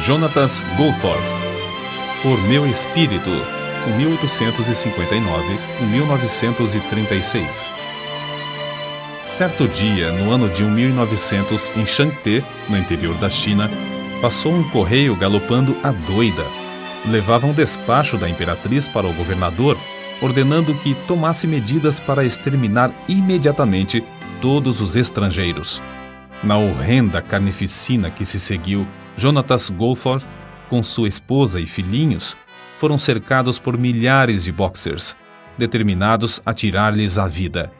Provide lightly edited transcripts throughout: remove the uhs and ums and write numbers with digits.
Jonatas Goldthorpe, Por Meu Espírito, 1859-1936. Certo dia, no ano de 1900, em Changte, no interior da China, passou um correio galopando à doida. Levava um despacho da imperatriz para o governador, ordenando que tomasse medidas para exterminar imediatamente todos os estrangeiros. Na horrenda carnificina que se seguiu, Jonatas Goldthorpe, com sua esposa e filhinhos, foram cercados por milhares de boxers, determinados a tirar-lhes a vida.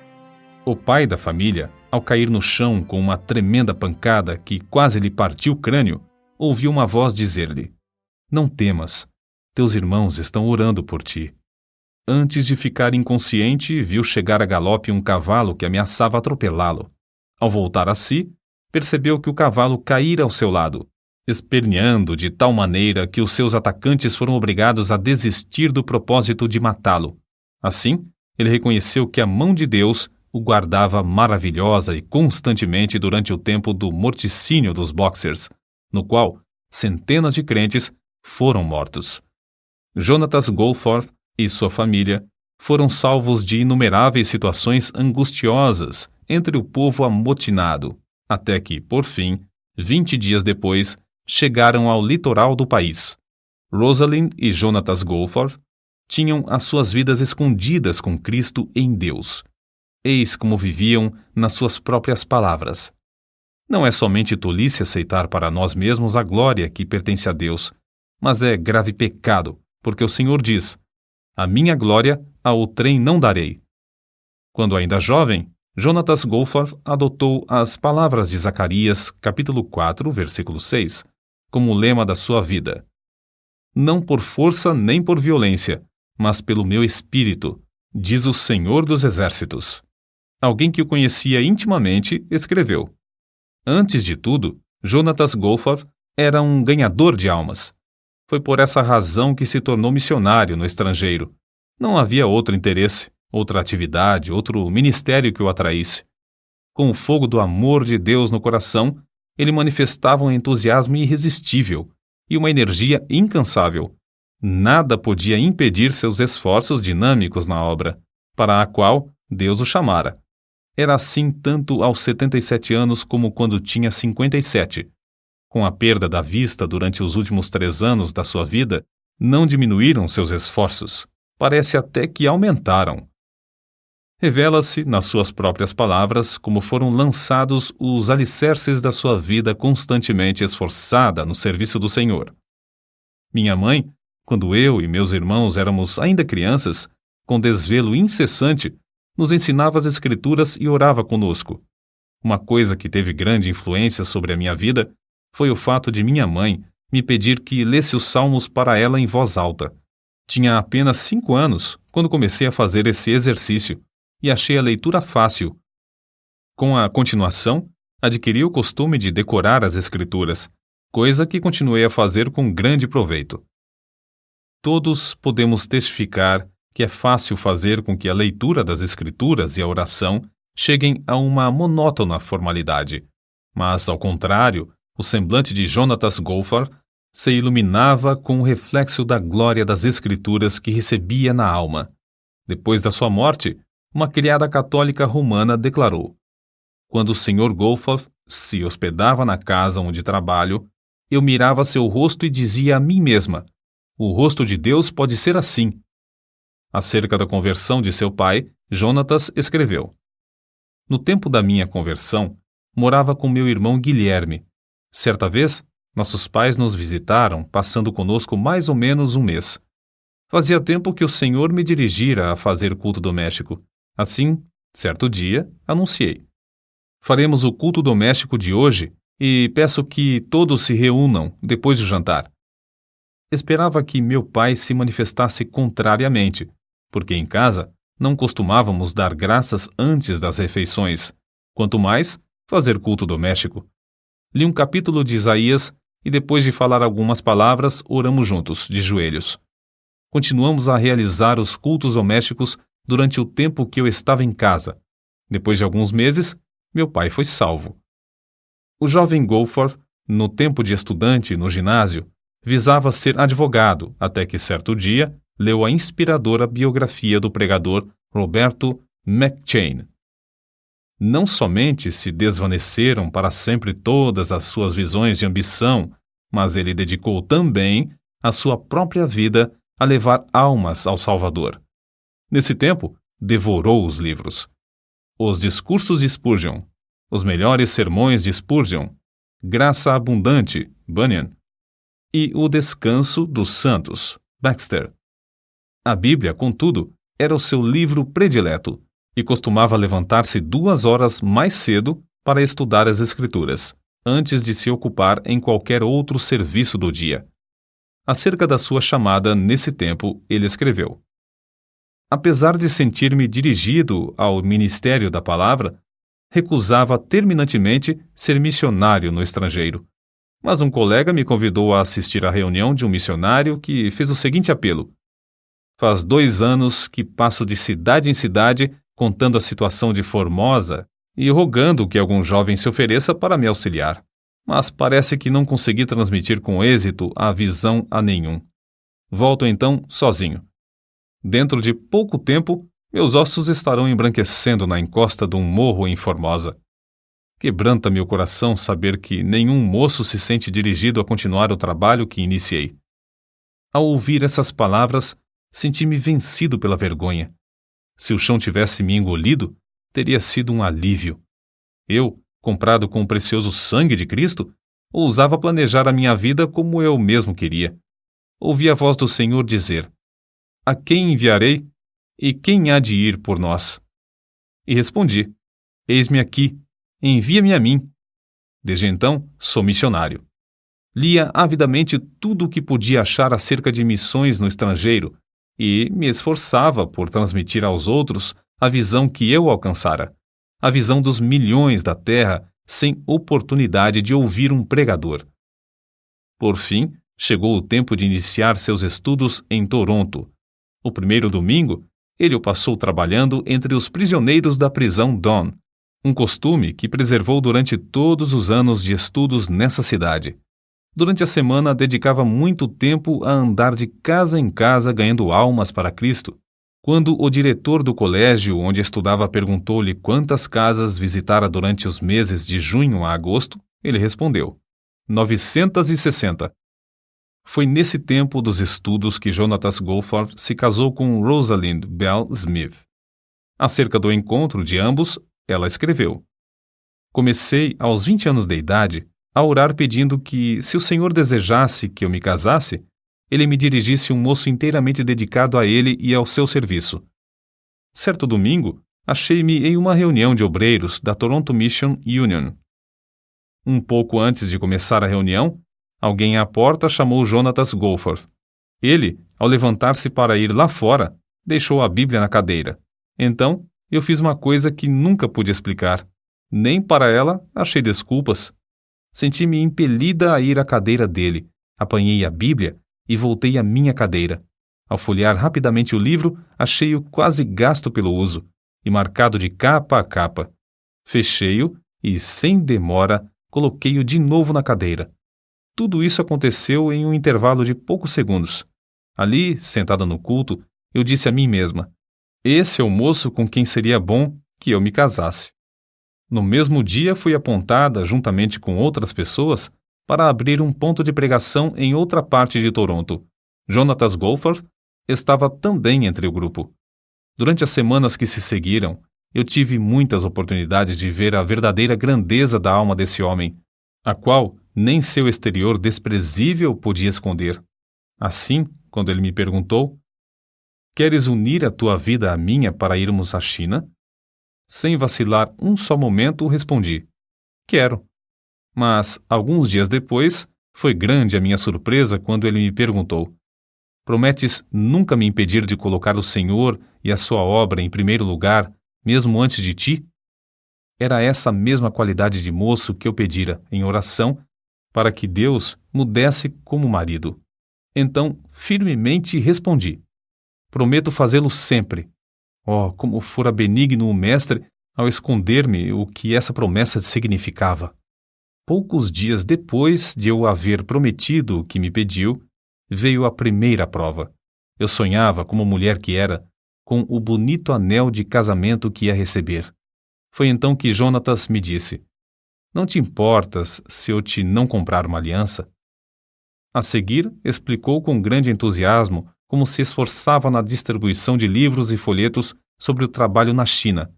O pai da família, ao cair no chão com uma tremenda pancada que quase lhe partiu o crânio, ouviu uma voz dizer-lhe: "Não temas, teus irmãos estão orando por ti." Antes de ficar inconsciente, viu chegar a galope um cavalo que ameaçava atropelá-lo. Ao voltar a si, percebeu que o cavalo caíra ao seu lado, esperneando de tal maneira que os seus atacantes foram obrigados a desistir do propósito de matá-lo. Assim, ele reconheceu que a mão de Deus o guardava maravilhosa e constantemente durante o tempo do morticínio dos boxers, no qual centenas de crentes foram mortos. Jonatas Goldthorpe e sua família foram salvos de inumeráveis situações angustiosas entre o povo amotinado, até que, por fim, 20 dias depois, chegaram ao litoral do país. Rosalind e Jonatas Goldthorpe tinham as suas vidas escondidas com Cristo em Deus. Eis como viviam nas suas próprias palavras. Não é somente tolice aceitar para nós mesmos a glória que pertence a Deus, mas é grave pecado, porque o Senhor diz: "A minha glória a outrem não darei." Quando ainda jovem, Jonatas Goldthorpe adotou as palavras de Zacarias, capítulo 4, versículo 6, como lema da sua vida: "Não por força nem por violência, mas pelo meu espírito, diz o Senhor dos Exércitos." Alguém que o conhecia intimamente escreveu: "Antes de tudo, Jonatas Goldthorpe era um ganhador de almas. Foi por essa razão que se tornou missionário no estrangeiro. Não havia outro interesse, outra atividade, outro ministério que o atraísse. Com o fogo do amor de Deus no coração, ele manifestava um entusiasmo irresistível e uma energia incansável. Nada podia impedir seus esforços dinâmicos na obra, para a qual Deus o chamara. Era assim tanto aos 77 anos como quando tinha 57. Com a perda da vista durante os últimos 3 anos da sua vida, não diminuíram seus esforços. Parece até que aumentaram. Revela-se, nas suas próprias palavras, como foram lançados os alicerces da sua vida constantemente esforçada no serviço do Senhor. Minha mãe, quando eu e meus irmãos éramos ainda crianças, com desvelo incessante, nos ensinava as Escrituras e orava conosco. Uma coisa que teve grande influência sobre a minha vida foi o fato de minha mãe me pedir que lesse os salmos para ela em voz alta. Tinha apenas 5 anos quando comecei a fazer esse exercício e achei a leitura fácil. Com a continuação, adquiri o costume de decorar as Escrituras, coisa que continuei a fazer com grande proveito. Todos podemos testificar que é fácil fazer com que a leitura das Escrituras e a oração cheguem a uma monótona formalidade, mas, ao contrário, o semblante de Jonatas Goldthorpe se iluminava com o reflexo da glória das Escrituras que recebia na alma. Depois da sua morte, uma criada católica romana declarou: "Quando o Sr. Goldthorpe se hospedava na casa onde trabalho, eu mirava seu rosto e dizia a mim mesma: o rosto de Deus pode ser assim." Acerca da conversão de seu pai, Jonatas escreveu: "No tempo da minha conversão, morava com meu irmão Guilherme. Certa vez, nossos pais nos visitaram, passando conosco mais ou menos um mês. Fazia tempo que o Senhor me dirigira a fazer culto doméstico. Assim, certo dia, anunciei: faremos o culto doméstico de hoje e peço que todos se reúnam depois do jantar. Esperava que meu pai se manifestasse contrariamente, porque em casa não costumávamos dar graças antes das refeições, quanto mais fazer culto doméstico. Li um capítulo de Isaías e depois de falar algumas palavras, oramos juntos, de joelhos. Continuamos a realizar os cultos domésticos durante o tempo que eu estava em casa. Depois de alguns meses, meu pai foi salvo." O jovem Goldthorpe, no tempo de estudante no ginásio, Visava ser advogado, até que certo dia leu a inspiradora biografia do pregador Roberto McCheyne. Não somente se desvaneceram para sempre todas as suas visões de ambição, mas ele dedicou também a sua própria vida a levar almas ao Salvador. Nesse tempo, devorou os livros. Os discursos de Spurgeon, os melhores sermões de Spurgeon, Graça Abundante, Bunyan, e O Descanso dos Santos, Baxter. A Bíblia, contudo, era o seu livro predileto e costumava levantar-se 2 horas mais cedo para estudar as Escrituras, antes de se ocupar em qualquer outro serviço do dia. Acerca da sua chamada nesse tempo, ele escreveu: apesar de sentir-me dirigido ao ministério da palavra, recusava terminantemente ser missionário no estrangeiro. Mas um colega me convidou a assistir à reunião de um missionário que fez o seguinte apelo: faz 2 anos que passo de cidade em cidade contando a situação de Formosa e rogando que algum jovem se ofereça para me auxiliar. Mas parece que não consegui transmitir com êxito a visão a nenhum. Volto então sozinho. Dentro de pouco tempo, meus ossos estarão embranquecendo na encosta de um morro em Formosa. Quebranta meu coração saber que nenhum moço se sente dirigido a continuar o trabalho que iniciei. Ao ouvir essas palavras, senti-me vencido pela vergonha. Se o chão tivesse me engolido, teria sido um alívio. Eu, comprado com o precioso sangue de Cristo, ousava planejar a minha vida como eu mesmo queria. Ouvi a voz do Senhor dizer: a quem enviarei? E quem há de ir por nós? E respondi: eis-me aqui, envia-me a mim. Desde então, sou missionário. Lia avidamente tudo o que podia achar acerca de missões no estrangeiro e me esforçava por transmitir aos outros a visão que eu alcançara, a visão dos milhões da terra sem oportunidade de ouvir um pregador. Por fim, chegou o tempo de iniciar seus estudos em Toronto. O primeiro domingo, ele o passou trabalhando entre os prisioneiros da prisão Don, um costume que preservou durante todos os anos de estudos nessa cidade. Durante a semana, dedicava muito tempo a andar de casa em casa ganhando almas para Cristo. Quando o diretor do colégio onde estudava perguntou-lhe quantas casas visitara durante os meses de junho a agosto, ele respondeu: 960. Foi nesse tempo dos estudos que Jonatas Goforth se casou com Rosalind Bell Smith. Acerca do encontro de ambos, ela escreveu: comecei, aos 20 anos de idade, a orar pedindo que, se o Senhor desejasse que eu me casasse, ele me dirigisse um moço inteiramente dedicado a ele e ao seu serviço. Certo domingo, achei-me em uma reunião de obreiros da Toronto Mission Union. Um pouco antes de começar a reunião, alguém à porta chamou Jonatas Goforth. Ele, ao levantar-se para ir lá fora, deixou a Bíblia na cadeira. Então, eu fiz uma coisa que nunca pude explicar. Nem para ela achei desculpas. Senti-me impelida a ir à cadeira dele, apanhei a Bíblia e voltei à minha cadeira. Ao folhear rapidamente o livro, achei-o quase gasto pelo uso e marcado de capa a capa. Fechei-o e, sem demora, coloquei-o de novo na cadeira. Tudo isso aconteceu em um intervalo de poucos segundos. Ali, sentada no culto, eu disse a mim mesma: esse é o moço com quem seria bom que eu me casasse. No mesmo dia fui apontada, juntamente com outras pessoas, para abrir um ponto de pregação em outra parte de Toronto. Jonatas Goforth estava também entre o grupo. Durante as semanas que se seguiram, eu tive muitas oportunidades de ver a verdadeira grandeza da alma desse homem, a qual nem seu exterior desprezível podia esconder. Assim, quando ele me perguntou: queres unir a tua vida à minha para irmos à China? Sem vacilar um só momento, respondi: quero. Mas, alguns dias depois, foi grande a minha surpresa quando ele me perguntou: prometes nunca me impedir de colocar o Senhor e a sua obra em primeiro lugar, mesmo antes de ti? Era essa mesma qualidade de moço que eu pedira, em oração, para que Deus me desse como marido. Então, firmemente respondi: prometo fazê-lo sempre. Oh, como fora benigno o mestre ao esconder-me o que essa promessa significava! Poucos dias depois de eu haver prometido o que me pediu, veio a primeira prova. Eu sonhava, como mulher que era, com o bonito anel de casamento que ia receber. Foi então que Jonatas me disse: "Não te importas se eu te não comprar uma aliança?" A seguir, explicou com grande entusiasmo como se esforçava na distribuição de livros e folhetos sobre o trabalho na China.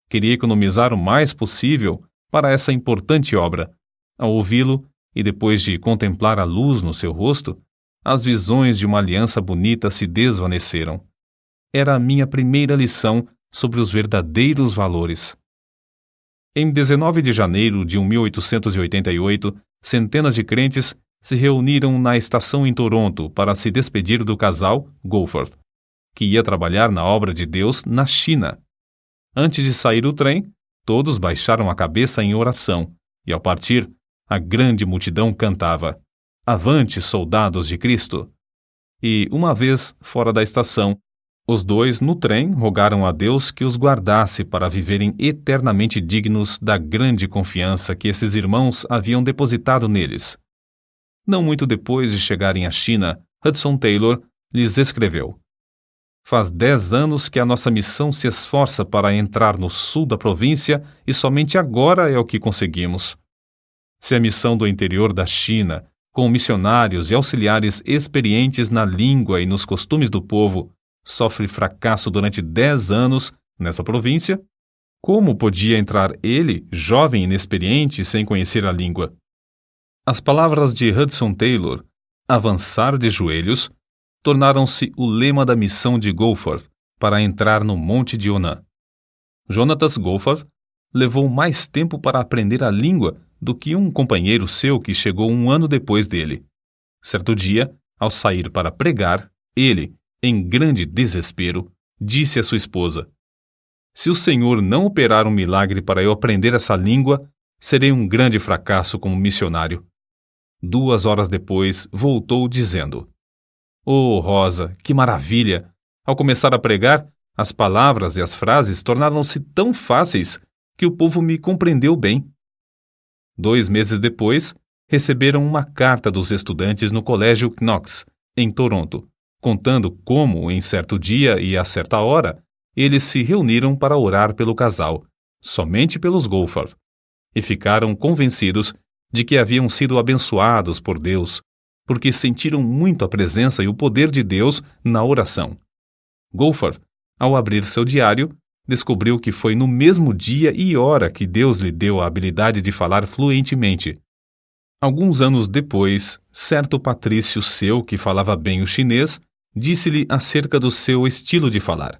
Queria economizar o mais possível para essa importante obra. Ao ouvi-lo, e depois de contemplar a luz no seu rosto, as visões de uma aliança bonita se desvaneceram. Era a minha primeira lição sobre os verdadeiros valores. Em 19 de janeiro de 1888, centenas de crentes se reuniram na estação em Toronto para se despedir do casal Goforth, que ia trabalhar na obra de Deus na China. Antes de sair do trem, todos baixaram a cabeça em oração, e ao partir, a grande multidão cantava: "Avante, soldados de Cristo!" E, uma vez fora da estação, os dois, no trem, rogaram a Deus que os guardasse para viverem eternamente dignos da grande confiança que esses irmãos haviam depositado neles. Não muito depois de chegarem à China, Hudson Taylor lhes escreveu: "Faz 10 anos que a nossa missão se esforça para entrar no sul da província e somente agora é o que conseguimos. Se a missão do interior da China, com missionários e auxiliares experientes na língua e nos costumes do povo, sofre fracasso durante 10 anos nessa província, como podia entrar ele, jovem e inexperiente, sem conhecer a língua?" As palavras de Hudson Taylor, "avançar de joelhos", tornaram-se o lema da missão de Goforth para entrar no Monte de Onan. Jonatas Goforth levou mais tempo para aprender a língua do que um companheiro seu que chegou 1 ano depois dele. Certo dia, ao sair para pregar, ele, em grande desespero, disse à sua esposa: "Se o Senhor não operar um milagre para eu aprender essa língua, serei um grande fracasso como missionário." 2 horas depois, voltou dizendo: "Oh, Rosa, que maravilha! Ao começar a pregar, as palavras e as frases tornaram-se tão fáceis que o povo me compreendeu bem." 2 meses depois, receberam uma carta dos estudantes no Colégio Knox, em Toronto, contando como, em certo dia e a certa hora, eles se reuniram para orar pelo casal, somente pelos Goforth, e ficaram convencidos de que haviam sido abençoados por Deus, porque sentiram muito a presença e o poder de Deus na oração. Goforth, ao abrir seu diário, descobriu que foi no mesmo dia e hora que Deus lhe deu a habilidade de falar fluentemente. Alguns anos depois, certo patrício seu que falava bem o chinês disse-lhe acerca do seu estilo de falar: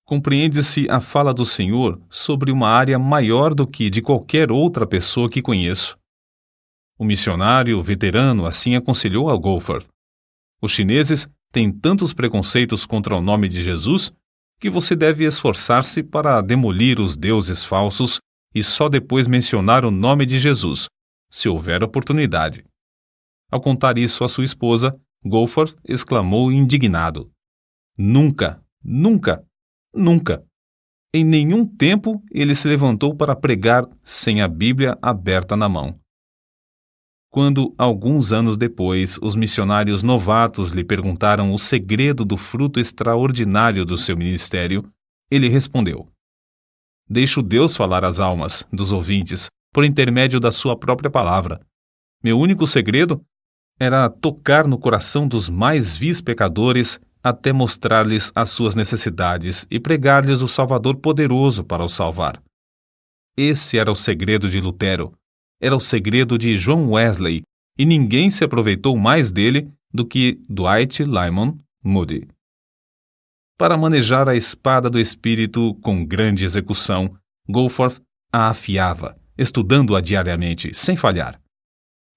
"Compreende-se a fala do Senhor sobre uma área maior do que de qualquer outra pessoa que conheço." O missionário veterano assim aconselhou a Goforth: "Os chineses têm tantos preconceitos contra o nome de Jesus que você deve esforçar-se para demolir os deuses falsos e só depois mencionar o nome de Jesus, se houver oportunidade." Ao contar isso à sua esposa, Goforth exclamou indignado: "Nunca, nunca, nunca! Em nenhum tempo ele se levantou para pregar sem a Bíblia aberta na mão." Quando, alguns anos depois, os missionários novatos lhe perguntaram o segredo do fruto extraordinário do seu ministério, ele respondeu: "Deixo Deus falar às almas dos ouvintes por intermédio da sua própria palavra. Meu único segredo era tocar no coração dos mais vis pecadores até mostrar-lhes as suas necessidades e pregar-lhes o Salvador poderoso para os salvar." Esse era o segredo de Lutero. Era o segredo de John Wesley, e ninguém se aproveitou mais dele do que Dwight Lyman Moody. Para manejar a espada do Espírito com grande execução, Goforth a afiava, estudando-a diariamente, sem falhar.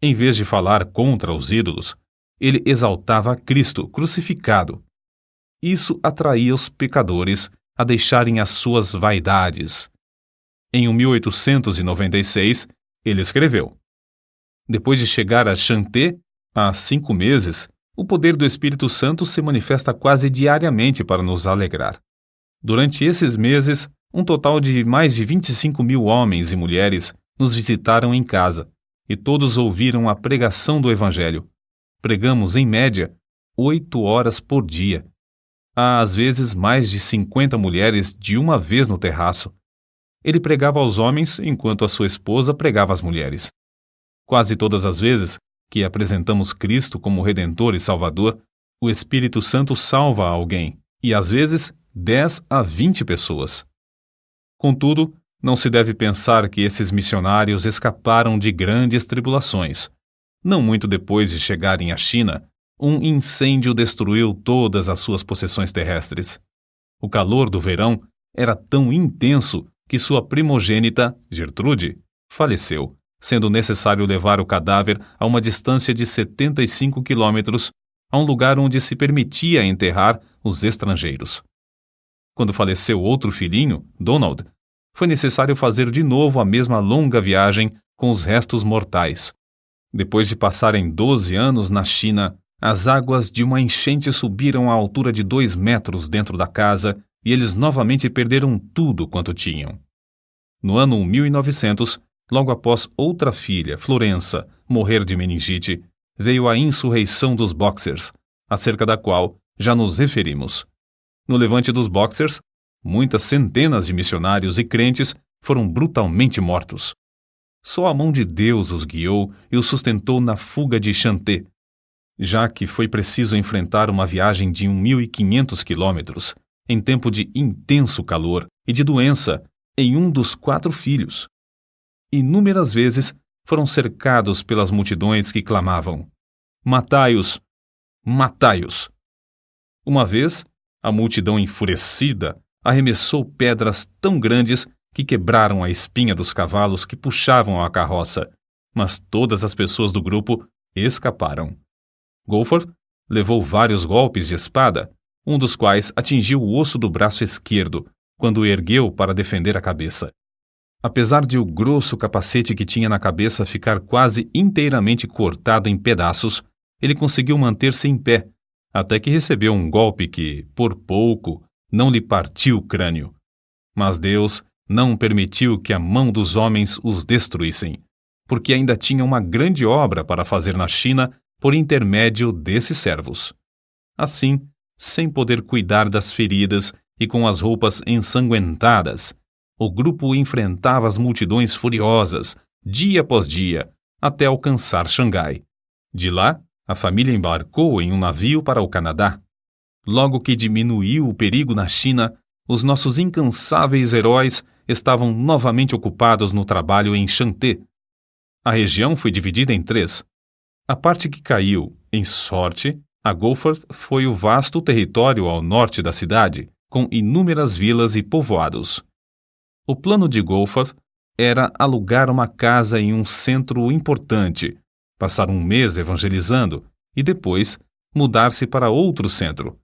Em vez de falar contra os ídolos, ele exaltava Cristo crucificado. Isso atraía os pecadores a deixarem as suas vaidades. Em 1896, ele escreveu: "Depois de chegar a Shanté, há 5 meses, o poder do Espírito Santo se manifesta quase diariamente para nos alegrar. Durante esses meses, um total de mais de 25.000 homens e mulheres nos visitaram em casa, e todos ouviram a pregação do Evangelho. Pregamos, em média, 8 horas por dia. Há, às vezes, mais de 50 mulheres de uma vez no terraço. Ele pregava aos homens enquanto a sua esposa pregava às mulheres. Quase todas as vezes que apresentamos Cristo como Redentor e Salvador, o Espírito Santo salva alguém, e às vezes 10 a 20 pessoas. Contudo, não se deve pensar que esses missionários escaparam de grandes tribulações. Não muito depois de chegarem à China, um incêndio destruiu todas as suas possessões terrestres. O calor do verão era tão intenso que sua primogênita, Gertrude, faleceu, sendo necessário levar o cadáver a uma distância de 75 quilômetros, a um lugar onde se permitia enterrar os estrangeiros. Quando faleceu outro filhinho, Donald, foi necessário fazer de novo a mesma longa viagem com os restos mortais. Depois de passarem 12 anos na China, as águas de uma enchente subiram à altura de 2 metros dentro da casa e eles novamente perderam tudo quanto tinham. No ano 1900, logo após outra filha, Florença, morrer de meningite, veio a insurreição dos Boxers, acerca da qual já nos referimos. No levante dos Boxers, muitas centenas de missionários e crentes foram brutalmente mortos. Só a mão de Deus os guiou e os sustentou na fuga de Shanté, já que foi preciso enfrentar uma viagem de 1.500 quilômetros, em tempo de intenso calor e de doença, em um dos 4 filhos. Inúmeras vezes foram cercados pelas multidões que clamavam: "Matai-os! Matai-os!" Uma vez, a multidão enfurecida arremessou pedras tão grandes que quebraram a espinha dos cavalos que puxavam a carroça, mas todas as pessoas do grupo escaparam. Goforth levou vários golpes de espada, um dos quais atingiu o osso do braço esquerdo, quando o ergueu para defender a cabeça. Apesar de o grosso capacete que tinha na cabeça ficar quase inteiramente cortado em pedaços, ele conseguiu manter-se em pé, até que recebeu um golpe que, por pouco, não lhe partiu o crânio. Mas Deus não permitiu que a mão dos homens os destruíssem, porque ainda tinha uma grande obra para fazer na China por intermédio desses servos. Assim, sem poder cuidar das feridas e com as roupas ensanguentadas, o grupo enfrentava as multidões furiosas, dia após dia, até alcançar Xangai. De lá, a família embarcou em um navio para o Canadá. Logo que diminuiu o perigo na China, os nossos incansáveis heróis estavam novamente ocupados no trabalho em Shanté. A região foi dividida em 3. A parte que caiu, em sorte, a Goforth, foi o vasto território ao norte da cidade, com inúmeras vilas e povoados. O plano de Goforth era alugar uma casa em um centro importante, passar um mês evangelizando e depois mudar-se para outro centro.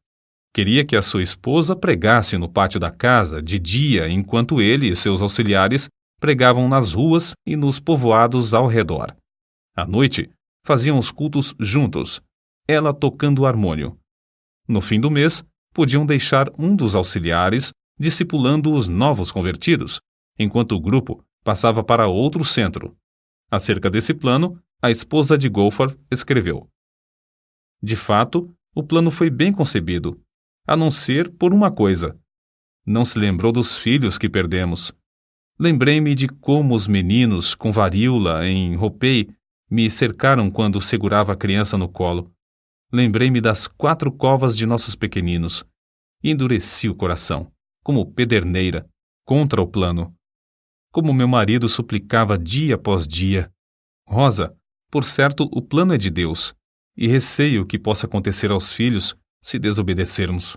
Queria que a sua esposa pregasse no pátio da casa de dia enquanto ele e seus auxiliares pregavam nas ruas e nos povoados ao redor. À noite, faziam os cultos juntos, ela tocando o harmônio. No fim do mês, podiam deixar um dos auxiliares discipulando os novos convertidos, enquanto o grupo passava para outro centro. Acerca desse plano, a esposa de Goforth escreveu: "De fato, o plano foi bem concebido, a não ser por uma coisa. Não se lembrou dos filhos que perdemos. Lembrei-me de como os meninos com varíola em Ropei me cercaram quando segurava a criança no colo. Lembrei-me das 4 covas de nossos pequeninos. E endureci o coração, como pederneira, contra o plano. Como meu marido suplicava dia após dia: Rosa, por certo, o plano é de Deus, e receio que possa acontecer aos filhos se desobedecermos.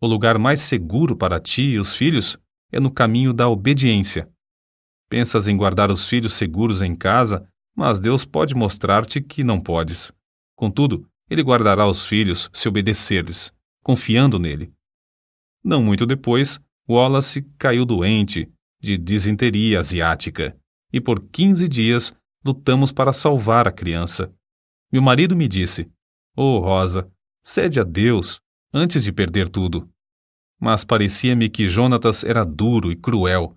O lugar mais seguro para ti e os filhos é no caminho da obediência. Pensas em guardar os filhos seguros em casa, mas Deus pode mostrar-te que não podes. Contudo, Ele guardará os filhos se obedecer-lhes, confiando nele." Não muito depois, Wallace caiu doente de disenteria asiática, e por 15 dias lutamos para salvar a criança. Meu marido me disse: "Oh, Rosa, cede a Deus antes de perder tudo." Mas parecia-me que Jonatas era duro e cruel.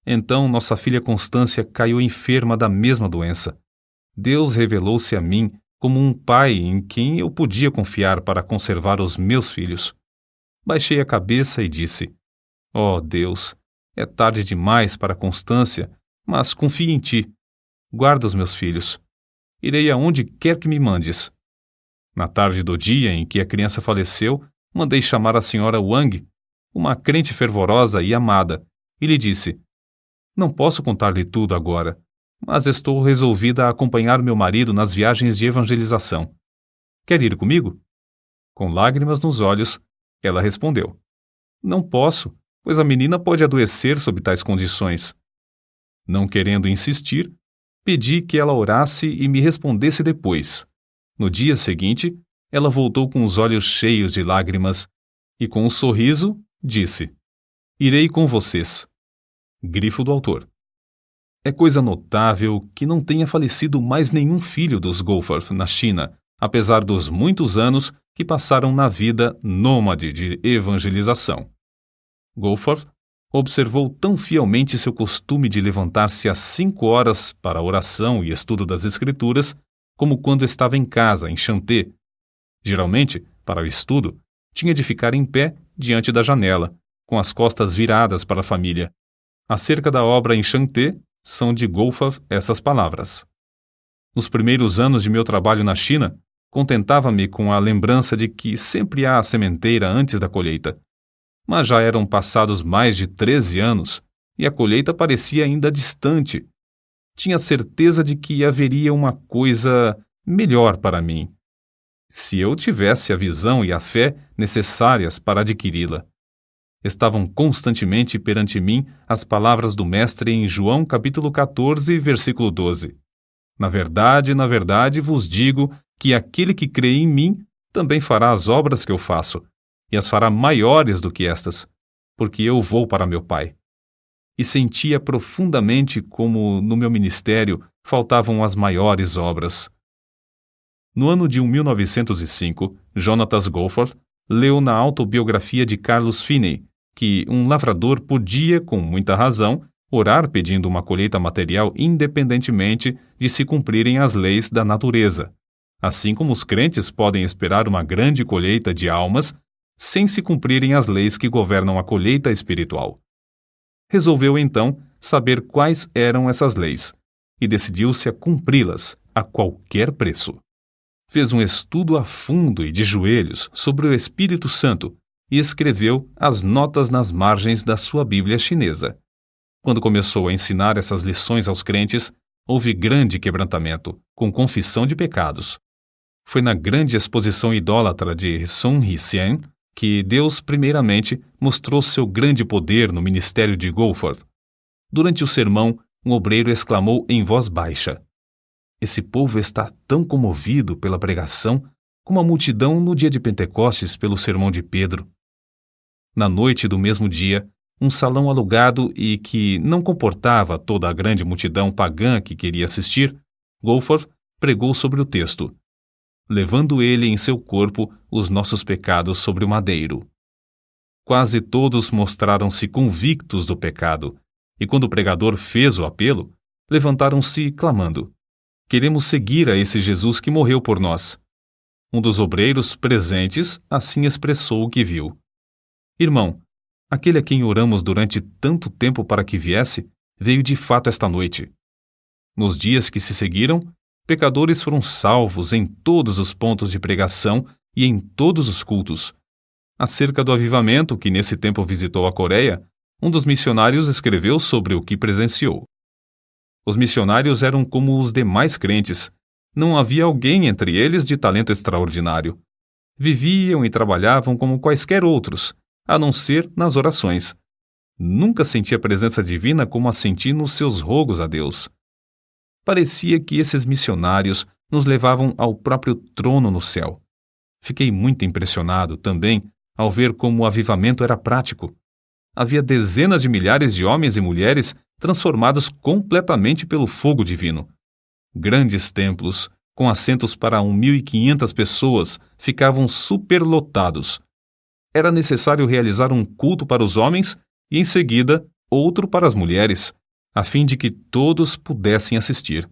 Então nossa filha Constância caiu enferma da mesma doença. Deus revelou-se a mim como um pai em quem eu podia confiar para conservar os meus filhos. Baixei a cabeça e disse: Ó Deus, é tarde demais para a constância, mas confio em ti. Guarda os meus filhos. Irei aonde quer que me mandes. Na tarde do dia em que a criança faleceu, mandei chamar a senhora Wang, uma crente fervorosa e amada, e lhe disse: Não posso contar-lhe tudo agora, mas estou resolvida a acompanhar meu marido nas viagens de evangelização. Quer ir comigo? Com lágrimas nos olhos, ela respondeu: Não posso, pois a menina pode adoecer sob tais condições. Não querendo insistir, pedi que ela orasse e me respondesse depois. No dia seguinte, ela voltou com os olhos cheios de lágrimas e, com um sorriso, disse: Irei com vocês. Grifo do autor. É coisa notável que não tenha falecido mais nenhum filho dos Goforth na China, apesar dos muitos anos que passaram na vida nômade de evangelização. Goforth observou tão fielmente seu costume de levantar-se às 5 horas para a oração e estudo das Escrituras, como quando estava em casa, em Chanté. Geralmente, para o estudo, tinha de ficar em pé diante da janela, com as costas viradas para a família. Acerca da obra em Chanté, são de Goforth essas palavras: Nos primeiros anos de meu trabalho na China, contentava-me com a lembrança de que sempre há a sementeira antes da colheita. Mas já eram passados mais de 13 anos e a colheita parecia ainda distante. Tinha certeza de que haveria uma coisa melhor para mim, se eu tivesse a visão e a fé necessárias para adquiri-la. Estavam constantemente perante mim as palavras do Mestre em João capítulo 14, versículo 12. Na verdade vos digo que aquele que crê em mim também fará as obras que eu faço, e as fará maiores do que estas, porque eu vou para meu Pai. E sentia profundamente como, no meu ministério, faltavam as maiores obras. No ano de 1905, Jonatas Goforth leu na autobiografia de Carlos Finney que um lavrador podia, com muita razão, orar pedindo uma colheita material independentemente de se cumprirem as leis da natureza, assim como os crentes podem esperar uma grande colheita de almas sem se cumprirem as leis que governam a colheita espiritual. Resolveu, então, saber quais eram essas leis, e decidiu-se a cumpri-las a qualquer preço. Fez um estudo a fundo e de joelhos sobre o Espírito Santo e escreveu as notas nas margens da sua Bíblia chinesa. Quando começou a ensinar essas lições aos crentes, houve grande quebrantamento, com confissão de pecados. Foi na grande exposição idólatra de Sun Yat-sen que Deus, primeiramente, mostrou seu grande poder no ministério de Goforth. Durante o sermão, um obreiro exclamou em voz baixa: Esse povo está tão comovido pela pregação como a multidão no dia de Pentecostes pelo sermão de Pedro. Na noite do mesmo dia, um salão alugado e que não comportava toda a grande multidão pagã que queria assistir, Goforth pregou sobre o texto: levando ele em seu corpo os nossos pecados sobre o madeiro. Quase todos mostraram-se convictos do pecado, e quando o pregador fez o apelo, levantaram-se clamando: Queremos seguir a esse Jesus que morreu por nós. Um dos obreiros presentes assim expressou o que viu: Irmão, aquele a quem oramos durante tanto tempo para que viesse, veio de fato esta noite. Nos dias que se seguiram, pecadores foram salvos em todos os pontos de pregação e em todos os cultos. Acerca do avivamento que nesse tempo visitou a Coreia, um dos missionários escreveu sobre o que presenciou. Os missionários eram como os demais crentes. Não havia alguém entre eles de talento extraordinário. Viviam e trabalhavam como quaisquer outros, a não ser nas orações. Nunca senti a presença divina como a senti nos seus rogos a Deus. Parecia que esses missionários nos levavam ao próprio trono no céu. Fiquei muito impressionado também ao ver como o avivamento era prático. Havia dezenas de milhares de homens e mulheres transformados completamente pelo fogo divino. Grandes templos, com assentos para 1.500 pessoas, ficavam superlotados. Era necessário realizar um culto para os homens e, em seguida, outro para as mulheres, a fim de que todos pudessem assistir.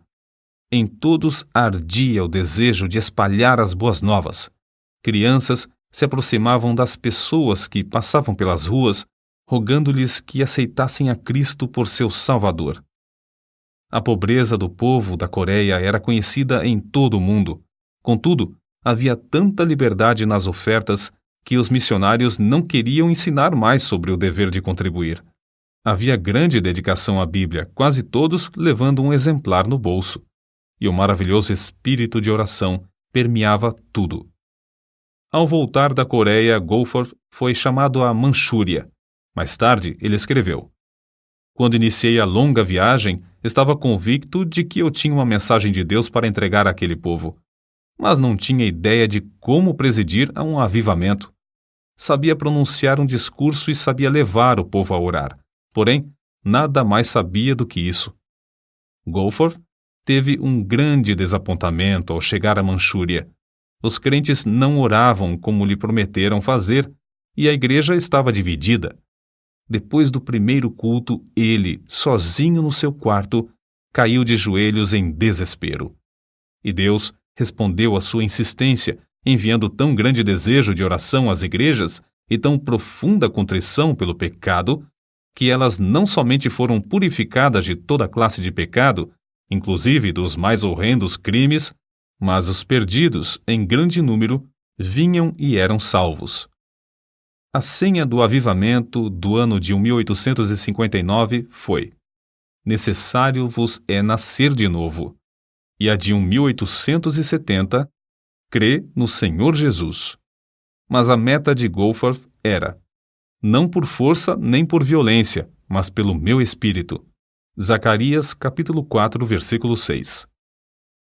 Em todos ardia o desejo de espalhar as boas novas. Crianças se aproximavam das pessoas que passavam pelas ruas, rogando-lhes que aceitassem a Cristo por seu Salvador. A pobreza do povo da Coreia era conhecida em todo o mundo. Contudo, havia tanta liberdade nas ofertas que os missionários não queriam ensinar mais sobre o dever de contribuir. Havia grande dedicação à Bíblia, quase todos levando um exemplar no bolso. E o maravilhoso espírito de oração permeava tudo. Ao voltar da Coreia, Goforth foi chamado à Manchúria. Mais tarde, ele escreveu: "Quando iniciei a longa viagem, estava convicto de que eu tinha uma mensagem de Deus para entregar àquele povo, mas não tinha ideia de como presidir a um avivamento. Sabia pronunciar um discurso e sabia levar o povo a orar, porém, nada mais sabia do que isso." Goforth teve um grande desapontamento ao chegar à Manchúria. Os crentes não oravam como lhe prometeram fazer e a igreja estava dividida. Depois do primeiro culto, ele, sozinho no seu quarto, caiu de joelhos em desespero. E Deus respondeu à sua insistência, enviando tão grande desejo de oração às igrejas e tão profunda contrição pelo pecado, que elas não somente foram purificadas de toda classe de pecado, inclusive dos mais horrendos crimes, mas os perdidos, em grande número, vinham e eram salvos. A senha do avivamento do ano de 1859 foi: "Necessário vos é nascer de novo." E a de 1870, "Crê no Senhor Jesus." Mas a meta de Goforth era: "Não por força nem por violência, mas pelo meu espírito." Zacarias capítulo 4, versículo 6.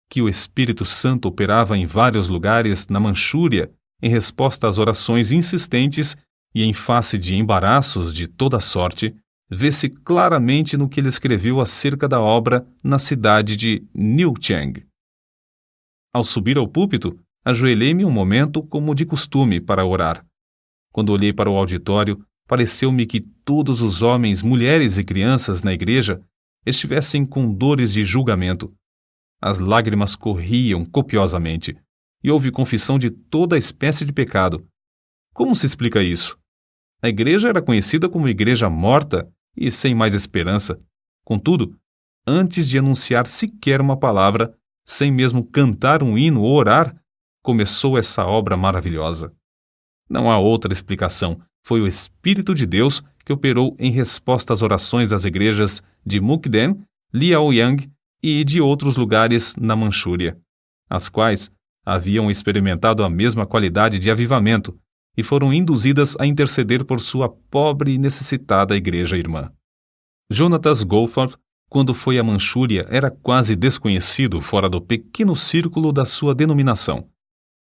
Que o Espírito Santo operava em vários lugares na Manchúria em resposta às orações insistentes e em face de embaraços de toda sorte, vê-se claramente no que ele escreveu acerca da obra na cidade de Niucheng. Ao subir ao púlpito, ajoelhei-me um momento como de costume para orar. Quando olhei para o auditório, pareceu-me que todos os homens, mulheres e crianças na igreja estivessem com dores de julgamento. As lágrimas corriam copiosamente, e houve confissão de toda a espécie de pecado. Como se explica isso? A igreja era conhecida como igreja morta e sem mais esperança. Contudo, antes de anunciar sequer uma palavra, sem mesmo cantar um hino ou orar, começou essa obra maravilhosa. Não há outra explicação. Foi o Espírito de Deus que operou em resposta às orações das igrejas de Mukden, Liaoyang e de outros lugares na Manchúria, as quais haviam experimentado a mesma qualidade de avivamento e foram induzidas a interceder por sua pobre e necessitada igreja irmã. Jonatas Goforth, quando foi à Manchúria, era quase desconhecido fora do pequeno círculo da sua denominação.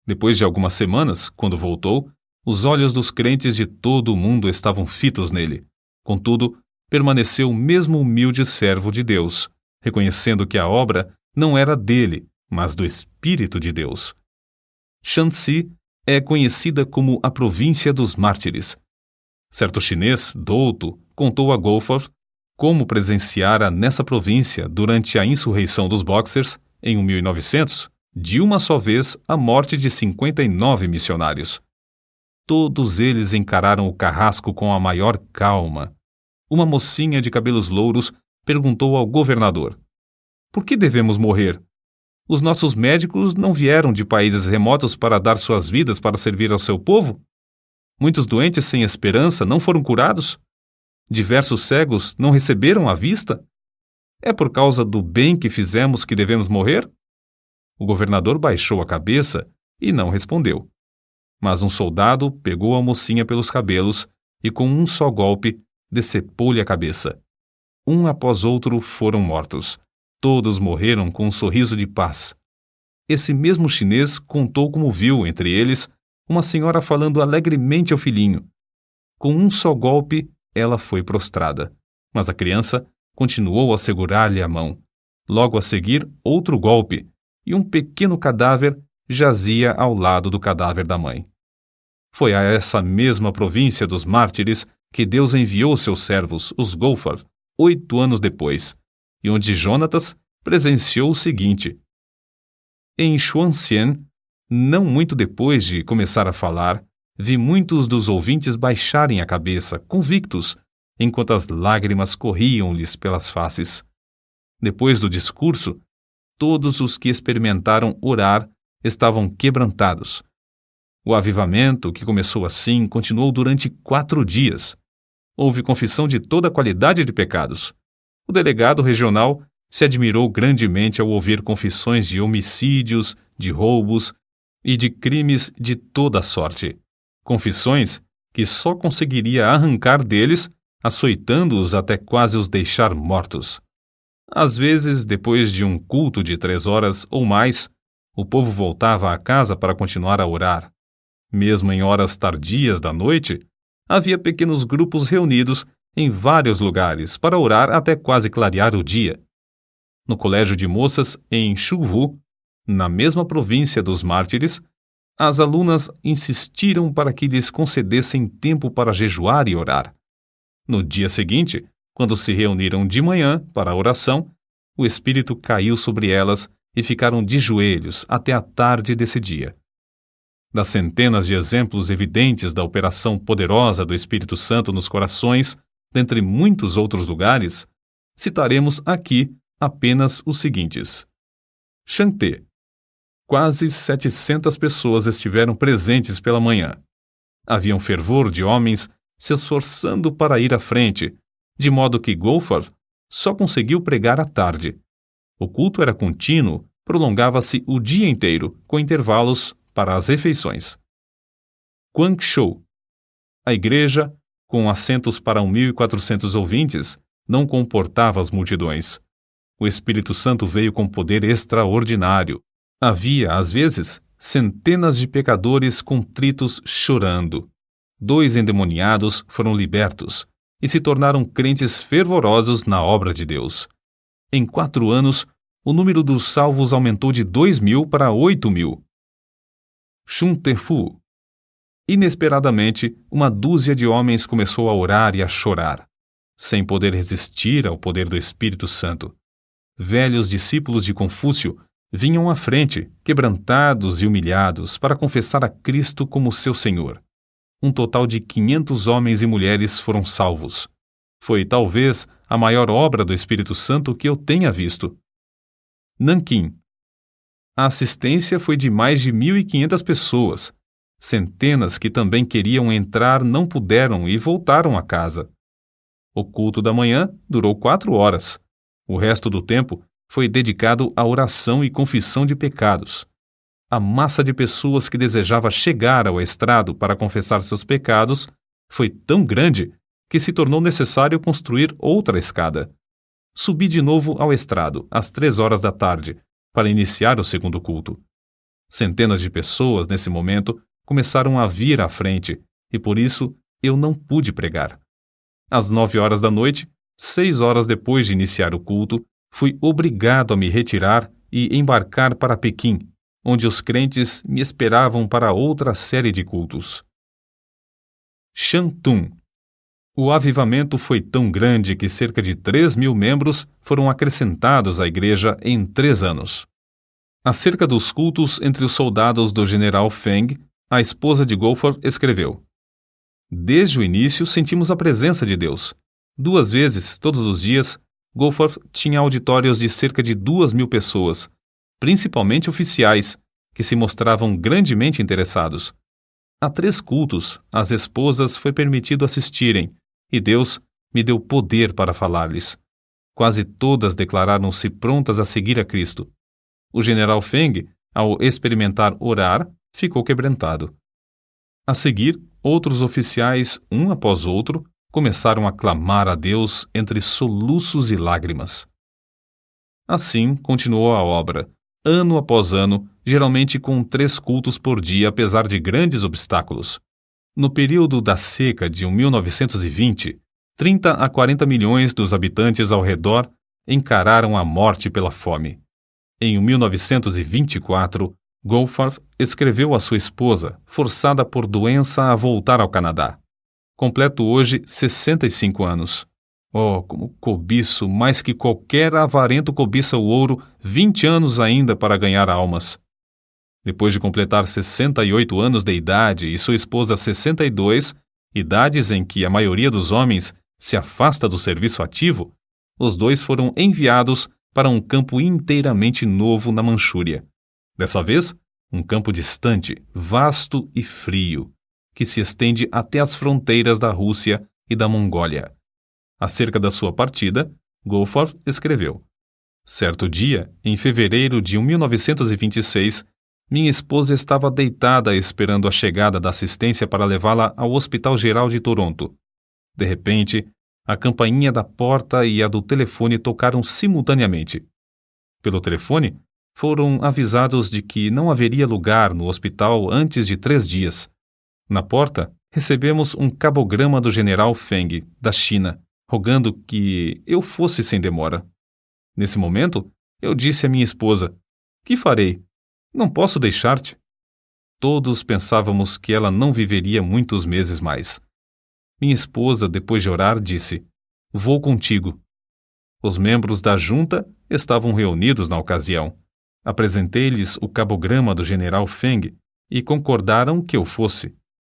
Depois de algumas semanas, quando voltou, os olhos dos crentes de todo o mundo estavam fitos nele. Contudo, permaneceu o mesmo humilde servo de Deus, reconhecendo que a obra não era dele, mas do Espírito de Deus. Shanxi é conhecida como a província dos mártires. Certo chinês, douto, contou a Goforth como presenciara nessa província, durante a insurreição dos Boxers, em 1900, de uma só vez a morte de 59 missionários. Todos eles encararam o carrasco com a maior calma. Uma mocinha de cabelos louros perguntou ao governador: "Por que devemos morrer? Os nossos médicos não vieram de países remotos para dar suas vidas para servir ao seu povo? Muitos doentes sem esperança não foram curados? Diversos cegos não receberam a vista? É por causa do bem que fizemos que devemos morrer?" O governador baixou a cabeça e não respondeu. Mas um soldado pegou a mocinha pelos cabelos e, com um só golpe, decepou-lhe a cabeça. Um após outro foram mortos. Todos morreram com um sorriso de paz. Esse mesmo chinês contou como viu, entre eles, uma senhora falando alegremente ao filhinho. Com um só golpe, ela foi prostrada, mas a criança continuou a segurar-lhe a mão. Logo a seguir, outro golpe, e um pequeno cadáver jazia ao lado do cadáver da mãe. Foi a essa mesma província dos mártires que Deus enviou seus servos, os Goforth, 8 anos depois, e onde Jonatas presenciou o seguinte. Em Xuanxian, não muito depois de começar a falar, vi muitos dos ouvintes baixarem a cabeça, convictos, enquanto as lágrimas corriam-lhes pelas faces. Depois do discurso, todos os que experimentaram orar estavam quebrantados. O avivamento, que começou assim, continuou durante 4 dias. Houve confissão de toda a qualidade de pecados. O delegado regional se admirou grandemente ao ouvir confissões de homicídios, de roubos e de crimes de toda a sorte. Confissões que só conseguiria arrancar deles, açoitando-os até quase os deixar mortos. Às vezes, depois de um culto de 3 horas ou mais, o povo voltava à casa para continuar a orar. Mesmo em horas tardias da noite, havia pequenos grupos reunidos em vários lugares para orar até quase clarear o dia. No colégio de moças em Shuvu, na mesma província dos mártires, as alunas insistiram para que lhes concedessem tempo para jejuar e orar. No dia seguinte, quando se reuniram de manhã para a oração, o Espírito caiu sobre elas e ficaram de joelhos até a tarde desse dia. Das centenas de exemplos evidentes da operação poderosa do Espírito Santo nos corações, dentre muitos outros lugares, citaremos aqui apenas os seguintes. Xangté. Quase 700 pessoas estiveram presentes pela manhã. Havia um fervor de homens se esforçando para ir à frente, de modo que Goforth só conseguiu pregar à tarde. O culto era contínuo, prolongava-se o dia inteiro, com intervalos para as refeições. Guangzhou. A igreja, com assentos para 1.400 ouvintes, não comportava as multidões. O Espírito Santo veio com poder extraordinário. Havia, às vezes, centenas de pecadores contritos chorando. 2 endemoniados foram libertos e se tornaram crentes fervorosos na obra de Deus. Em 4 anos, o número dos salvos aumentou de 2.000 para 8.000. Xuntefu. Inesperadamente, uma dúzia de homens começou a orar e a chorar, sem poder resistir ao poder do Espírito Santo. Velhos discípulos de Confúcio vinham à frente, quebrantados e humilhados, para confessar a Cristo como seu Senhor. Um total de 500 homens e mulheres foram salvos. Foi, talvez, a maior obra do Espírito Santo que eu tenha visto. Nanquim. A assistência foi de mais de 1.500 pessoas. Centenas que também queriam entrar não puderam e voltaram a casa. O culto da manhã durou 4 horas. O resto do tempo foi dedicado à oração e confissão de pecados. A massa de pessoas que desejava chegar ao estrado para confessar seus pecados foi tão grande que se tornou necessário construir outra escada. Subi de novo ao estrado, às 3 horas da tarde, para iniciar o segundo culto. Centenas de pessoas, nesse momento, começaram a vir à frente, e por isso eu não pude pregar. Às 9 horas da noite, 6 horas depois de iniciar o culto, fui obrigado a me retirar e embarcar para Pequim, onde os crentes me esperavam para outra série de cultos. Shantung. O avivamento foi tão grande que cerca de 3.000 membros foram acrescentados à igreja em 3 anos. Acerca dos cultos entre os soldados do general Feng, a esposa de Goforth escreveu: Desde o início sentimos a presença de Deus. 2 vezes, todos os dias, Goforth tinha auditórios de cerca de 2.000 pessoas, principalmente oficiais, que se mostravam grandemente interessados. A 3 cultos, às esposas foi permitido assistirem, e Deus me deu poder para falar-lhes. Quase todas declararam-se prontas a seguir a Cristo. O general Feng, ao experimentar orar, ficou quebrantado. A seguir, outros oficiais, um após outro, começaram a clamar a Deus entre soluços e lágrimas. Assim continuou a obra, ano após ano, geralmente com 3 cultos por dia, apesar de grandes obstáculos. No período da seca de 1920, 30 a 40 milhões dos habitantes ao redor encararam a morte pela fome. Em 1924, Goforth escreveu à sua esposa, forçada por doença a voltar ao Canadá. Completo hoje 65 anos. Oh, como cobiço, mais que qualquer avarento cobiça o ouro, 20 anos ainda para ganhar almas. Depois de completar 68 anos de idade e sua esposa 62, idades em que a maioria dos homens se afasta do serviço ativo, os dois foram enviados para um campo inteiramente novo na Manchúria. Dessa vez, um campo distante, vasto e frio, que se estende até as fronteiras da Rússia e da Mongólia. Acerca da sua partida, Goforth escreveu: certo dia, em fevereiro de 1926, minha esposa estava deitada esperando a chegada da assistência para levá-la ao Hospital Geral de Toronto. De repente, a campainha da porta e a do telefone tocaram simultaneamente. Pelo telefone, foram avisados de que não haveria lugar no hospital antes de 3 dias. Na porta, recebemos um cabograma do general Feng, da China, rogando que eu fosse sem demora. Nesse momento, eu disse à minha esposa: que farei? Não posso deixar-te. Todos pensávamos que ela não viveria muitos meses mais. Minha esposa, depois de orar, disse: vou contigo. Os membros da junta estavam reunidos na ocasião. Apresentei-lhes o cabograma do general Feng e concordaram que eu fosse.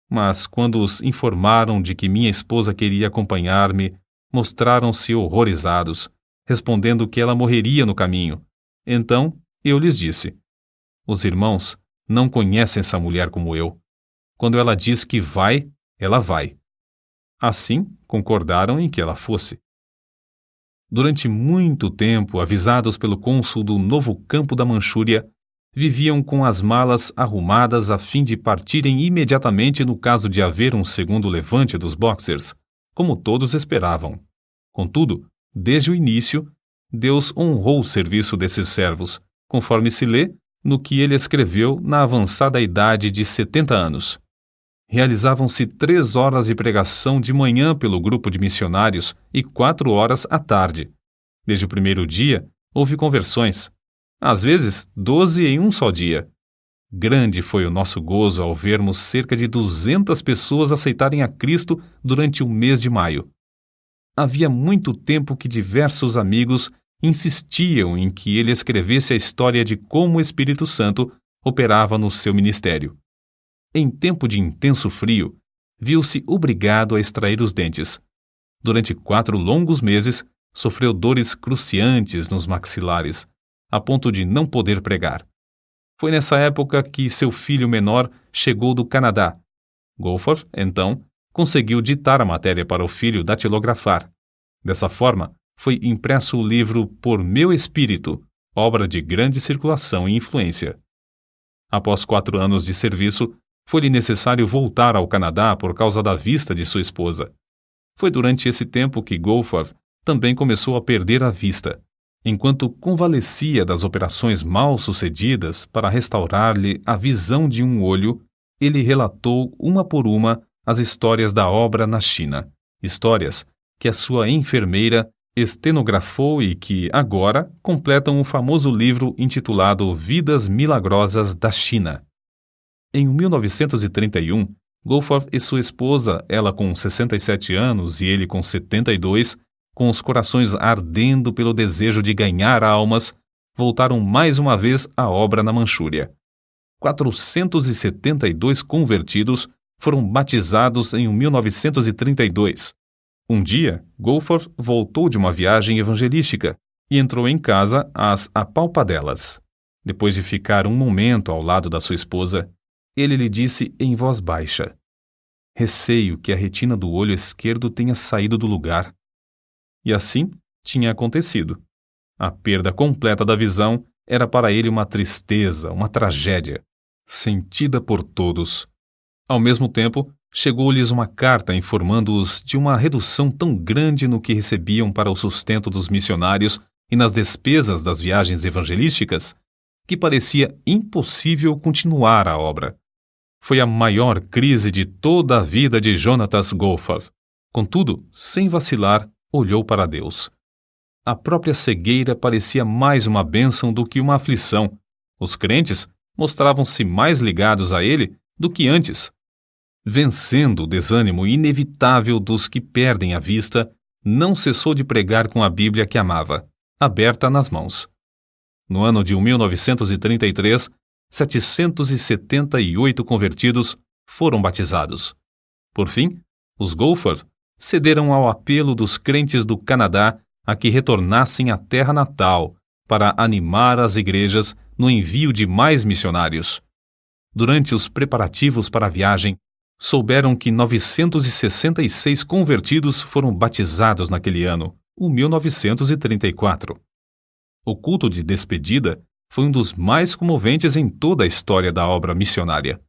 Mas quando os informaram de que minha esposa queria acompanhar-me, mostraram-se horrorizados, respondendo que ela morreria no caminho. Então eu lhes disse: os irmãos não conhecem essa mulher como eu. Quando ela diz que vai, ela vai. Assim, concordaram em que ela fosse. Durante muito tempo, avisados pelo cônsul do novo campo da Manchúria, viviam com as malas arrumadas a fim de partirem imediatamente no caso de haver um segundo levante dos Boxers, como todos esperavam. Contudo, desde o início, Deus honrou o serviço desses servos, conforme se lê no que ele escreveu na avançada idade de 70 anos. Realizavam-se 3 horas de pregação de manhã pelo grupo de missionários e 4 horas à tarde. Desde o primeiro dia, houve conversões. Às vezes, 12 em um só dia. Grande foi o nosso gozo ao vermos cerca de 200 pessoas aceitarem a Cristo durante o mês de maio. Havia muito tempo que diversos amigos insistiam em que ele escrevesse a história de como o Espírito Santo operava no seu ministério. Em tempo de intenso frio, viu-se obrigado a extrair os dentes. Durante 4 longos meses, sofreu dores cruciantes nos maxilares, a ponto de não poder pregar. Foi nessa época que seu filho menor chegou do Canadá. Goforth, então, conseguiu ditar a matéria para o filho datilografar. Dessa forma, foi impresso o livro Por Meu Espírito, obra de grande circulação e influência. Após 4 anos de serviço, foi-lhe necessário voltar ao Canadá por causa da vista de sua esposa. Foi durante esse tempo que Goforth também começou a perder a vista. Enquanto convalescia das operações mal sucedidas para restaurar-lhe a visão de um olho, ele relatou uma por uma as histórias da obra na China, histórias que a sua enfermeira estenografou e que, agora, completam o famoso livro intitulado Vidas Milagrosas da China. Em 1931, Goforth e sua esposa, ela com 67 anos e ele com 72, com os corações ardendo pelo desejo de ganhar almas, voltaram mais uma vez à obra na Manchúria. 472 convertidos foram batizados em 1932. Um dia, Goforth voltou de uma viagem evangelística e entrou em casa às apalpadelas. Depois de ficar um momento ao lado da sua esposa, ele lhe disse em voz baixa: receio que a retina do olho esquerdo tenha saído do lugar. E assim tinha acontecido. A perda completa da visão era para ele uma tristeza, uma tragédia, sentida por todos. Ao mesmo tempo, chegou-lhes uma carta informando-os de uma redução tão grande no que recebiam para o sustento dos missionários e nas despesas das viagens evangelísticas, que parecia impossível continuar a obra. Foi a maior crise de toda a vida de Jonatas Goforth. Contudo, sem vacilar, olhou para Deus. A própria cegueira parecia mais uma bênção do que uma aflição. Os crentes mostravam-se mais ligados a ele do que antes. Vencendo o desânimo inevitável dos que perdem a vista, não cessou de pregar com a Bíblia que amava, aberta nas mãos. No ano de 1933, 778 convertidos foram batizados. Por fim, os Goforth cederam ao apelo dos crentes do Canadá a que retornassem à terra natal para animar as igrejas no envio de mais missionários. Durante os preparativos para a viagem, souberam que 966 convertidos foram batizados naquele ano, o 1934. O culto de despedida foi um dos mais comoventes em toda a história da obra missionária.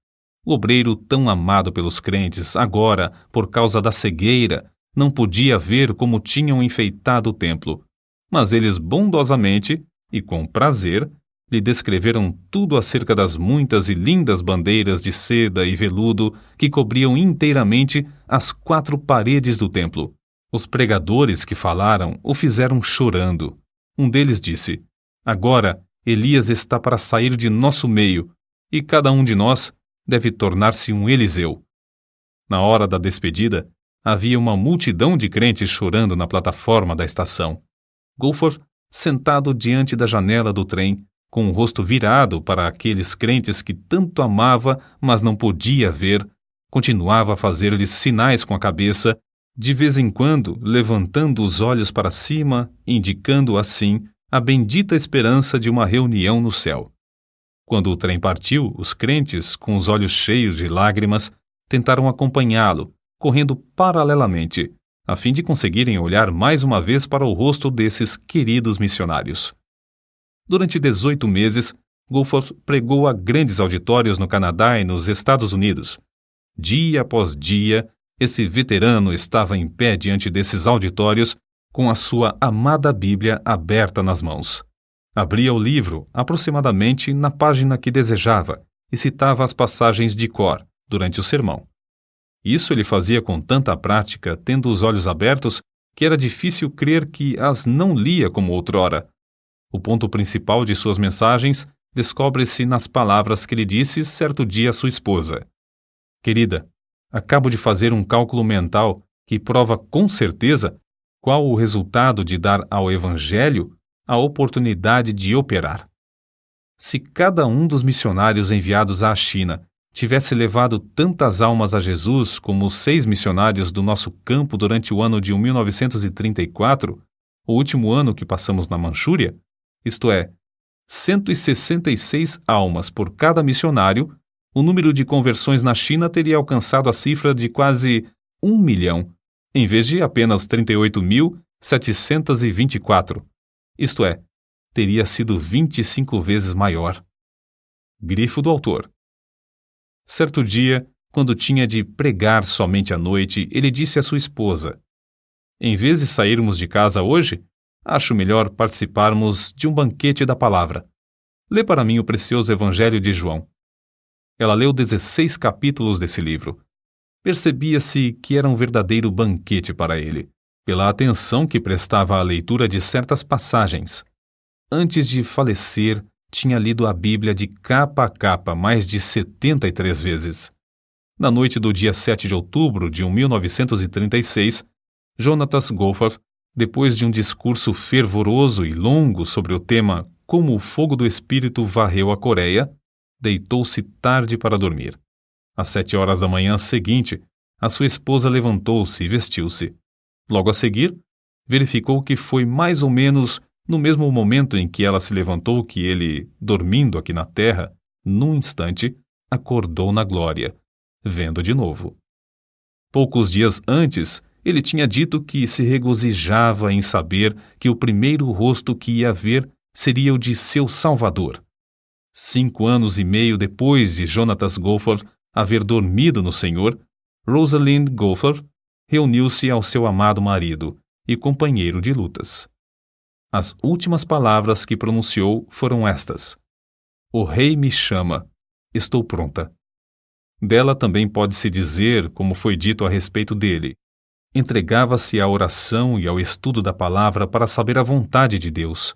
O obreiro tão amado pelos crentes, agora, por causa da cegueira, não podia ver como tinham enfeitado o templo, mas eles bondosamente e com prazer lhe descreveram tudo acerca das muitas e lindas bandeiras de seda e veludo que cobriam inteiramente as 4 paredes do templo. Os pregadores que falaram o fizeram chorando. Um deles disse: "Agora Elias está para sair de nosso meio, e cada um de nós deve tornar-se um Eliseu." Na hora da despedida, havia uma multidão de crentes chorando na plataforma da estação. Goforth, sentado diante da janela do trem, com o rosto virado para aqueles crentes que tanto amava, mas não podia ver, continuava a fazer-lhes sinais com a cabeça, de vez em quando levantando os olhos para cima, indicando assim a bendita esperança de uma reunião no céu. Quando o trem partiu, os crentes, com os olhos cheios de lágrimas, tentaram acompanhá-lo, correndo paralelamente, a fim de conseguirem olhar mais uma vez para o rosto desses queridos missionários. Durante 18 meses, Goforth pregou a grandes auditórios no Canadá e nos Estados Unidos. Dia após dia, esse veterano estava em pé diante desses auditórios, com a sua amada Bíblia aberta nas mãos. Abria o livro aproximadamente na página que desejava e citava as passagens de cor durante o sermão. Isso ele fazia com tanta prática, tendo os olhos abertos, que era difícil crer que as não lia como outrora. O ponto principal de suas mensagens descobre-se nas palavras que lhe disse certo dia a sua esposa: "Querida, acabo de fazer um cálculo mental que prova com certeza qual o resultado de dar ao Evangelho a oportunidade de operar. Se cada um dos missionários enviados à China tivesse levado tantas almas a Jesus como os 6 missionários do nosso campo durante o ano de 1934, o último ano que passamos na Manchúria, isto é, 166 almas por cada missionário, o número de conversões na China teria alcançado a cifra de quase 1 milhão, em vez de apenas 38.724. Isto é, teria sido 25 vezes maior." Grifo do autor. Certo dia, quando tinha de pregar somente à noite, ele disse à sua esposa: "Em vez de sairmos de casa hoje, acho melhor participarmos de um banquete da palavra. Lê para mim o precioso Evangelho de João." Ela leu 16 capítulos desse livro. Percebia-se que era um verdadeiro banquete para ele, pela atenção que prestava à leitura de certas passagens. Antes de falecer, tinha lido a Bíblia de capa a capa mais de 73 vezes. Na noite do dia 7 de outubro de 1936, Jonatas Goforth, depois de um discurso fervoroso e longo sobre o tema Como o fogo do Espírito varreu a Coreia, deitou-se tarde para dormir. Às 7 horas da manhã seguinte, a sua esposa levantou-se e vestiu-se. Logo a seguir, verificou que foi mais ou menos no mesmo momento em que ela se levantou que ele, dormindo aqui na terra, num instante, acordou na glória, vendo de novo. Poucos dias antes, ele tinha dito que se regozijava em saber que o primeiro rosto que ia ver seria o de seu Salvador. 5 anos e meio depois de Jonatas Goforth haver dormido no Senhor, Rosalind Goforth reuniu-se ao seu amado marido e companheiro de lutas. As últimas palavras que pronunciou foram estas: "O rei me chama, estou pronta." Dela também pode-se dizer, como foi dito a respeito dele, entregava-se à oração e ao estudo da palavra para saber a vontade de Deus.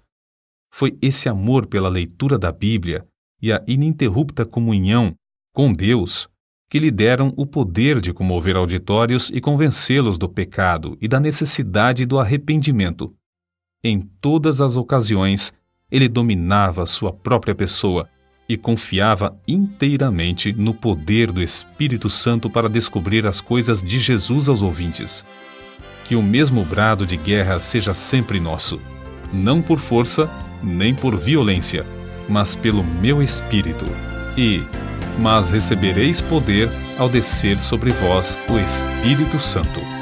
Foi esse amor pela leitura da Bíblia e a ininterrupta comunhão com Deus que lhe deram o poder de comover auditórios e convencê-los do pecado e da necessidade do arrependimento. Em todas as ocasiões, ele dominava sua própria pessoa e confiava inteiramente no poder do Espírito Santo para descobrir as coisas de Jesus aos ouvintes. Que o mesmo brado de guerra seja sempre nosso, não por força, nem por violência, mas pelo meu Espírito. Mas recebereis poder ao descer sobre vós o Espírito Santo.